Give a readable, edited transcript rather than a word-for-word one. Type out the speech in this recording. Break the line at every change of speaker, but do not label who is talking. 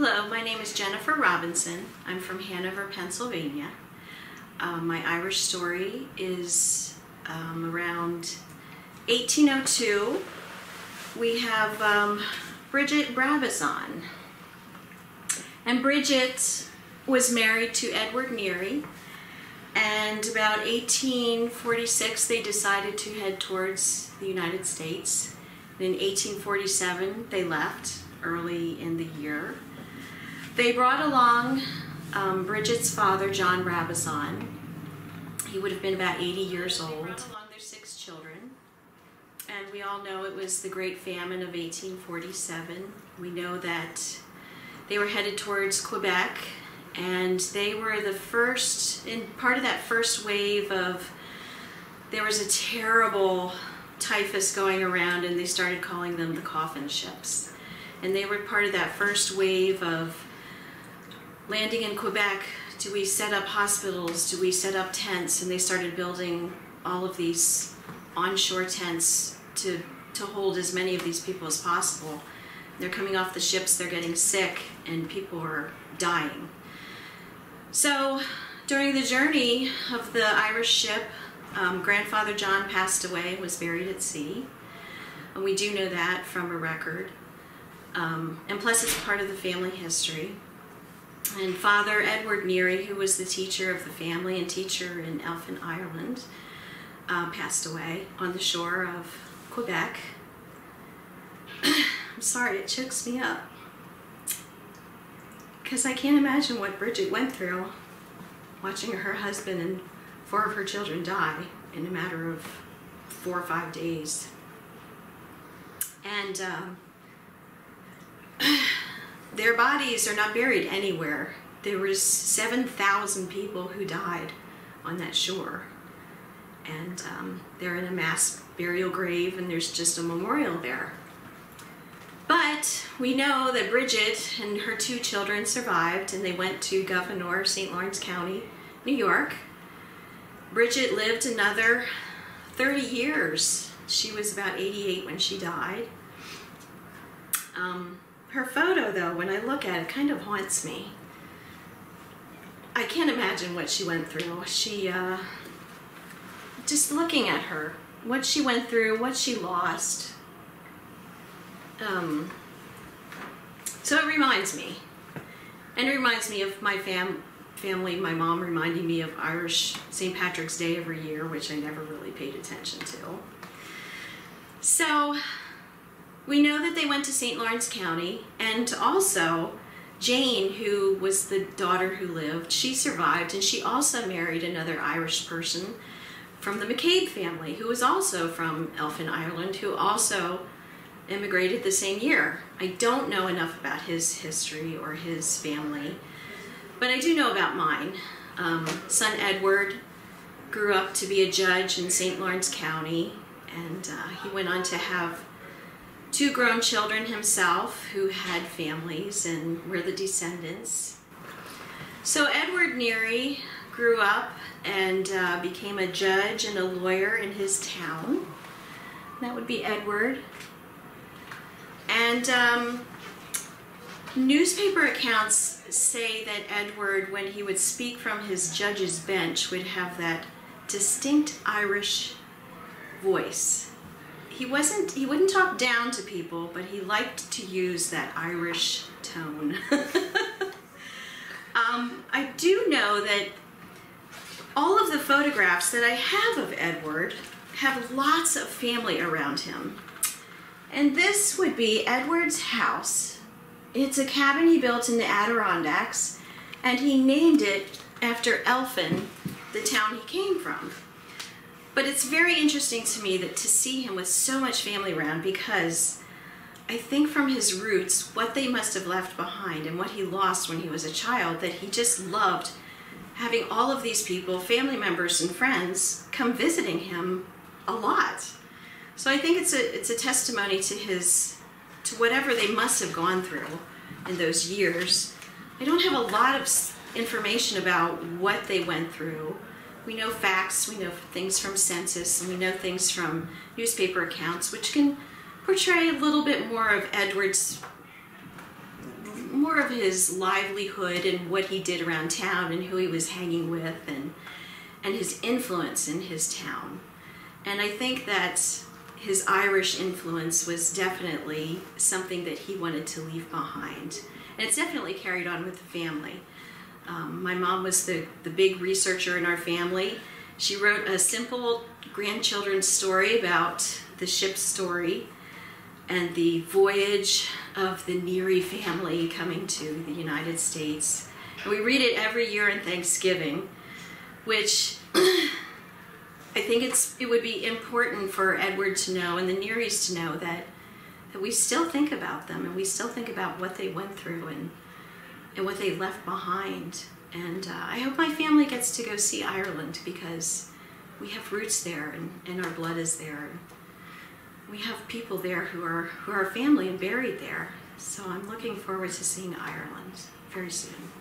Hello, my name is Jennifer Robinson. I'm from Hanover, Pennsylvania. My Irish story is around 1802. We have Bridget Brabazon. And Bridget was married to Edward Neary, and about 1846 they decided to head towards the United States. And in 1847 they left early in the year. They brought along Bridget's father, John Brabazon. He would have been about 80 years old. They brought along their 6 children, and we all know it was the Great Famine of 1847. We know that they were headed towards Quebec, and they were the first, in part of that first wave of, there was a terrible typhus going around, and they started calling them the coffin ships. And they were part of that first wave of landing in Quebec. Do we set up hospitals? Do we set up tents? And they started building all of these onshore tents to hold as many of these people as possible. They're coming off the ships, they're getting sick, and people are dying. So during the journey of the Irish ship, Grandfather John passed away, was buried at sea. And we do know that from a record. And plus it's part of the family history. And Father Edward Neary, who was the teacher of the family and teacher in Elfin, Ireland, passed away on the shore of Quebec. I'm sorry, it chokes me up, because I can't imagine what Bridget went through watching her husband and 4 of her children die in a matter of 4 or 5 days. And their bodies are not buried anywhere. There was 7,000 people who died on that shore. And they're in a mass burial grave, and there's just a memorial there. But we know that Bridget and her 2 children survived, and they went to Gouverneur, St. Lawrence County, New York. Bridget lived another 30 years. She was about 88 when she died. Her photo, though, when I look at it, kind of haunts me. I can't imagine what she went through. Just looking at her, what she went through, what she lost. So it reminds me. And it reminds me of my family, my mom reminding me of Irish St. Patrick's Day every year, which I never really paid attention to. So we know that they went to St. Lawrence County, and also Jane, who was the daughter who lived, she survived, and she also married another Irish person from the McCabe family, who was also from Elfin, Ireland, who also immigrated the same year. I don't know enough about his history or his family, but I do know about mine. Son Edward grew up to be a judge in St. Lawrence County, and he went on to have 2 grown children himself who had families and were the descendants. So Edward Neary grew up and became a judge and a lawyer in his town. That would be Edward. And newspaper accounts say that Edward, when he would speak from his judge's bench, would have that distinct Irish voice. He wouldn't talk down to people, but he liked to use that Irish tone. I do know that all of the photographs that I have of Edward have lots of family around him. And this would be Edward's house. It's a cabin he built in the Adirondacks, and he named it after Elfin, the town he came from. But it's very interesting to me that to see him with so much family around, because I think from his roots, what they must have left behind and what he lost when he was a child, that he just loved having all of these people, family members and friends, come visiting him a lot. So I think it's a testimony to whatever they must have gone through in those years. I don't have a lot of information about what they went through. We know facts, we know things from census, and we know things from newspaper accounts, which can portray a little bit more of Edward's more of his livelihood and what he did around town and who he was hanging with and his influence in his town. And I think that his Irish influence was definitely something that he wanted to leave behind. And it's definitely carried on with the family. My mom was the big researcher in our family. She wrote a simple grandchildren's story about the ship's story and the voyage of the Neary family coming to the United States. And we read it every year on Thanksgiving, which I think it would be important for Edward to know and the Nearys to know that we still think about them and we still think about what they went through and what they left behind. And I hope my family gets to go see Ireland because we have roots there and our blood is there. We have people there who are family and buried there. So I'm looking forward to seeing Ireland very soon.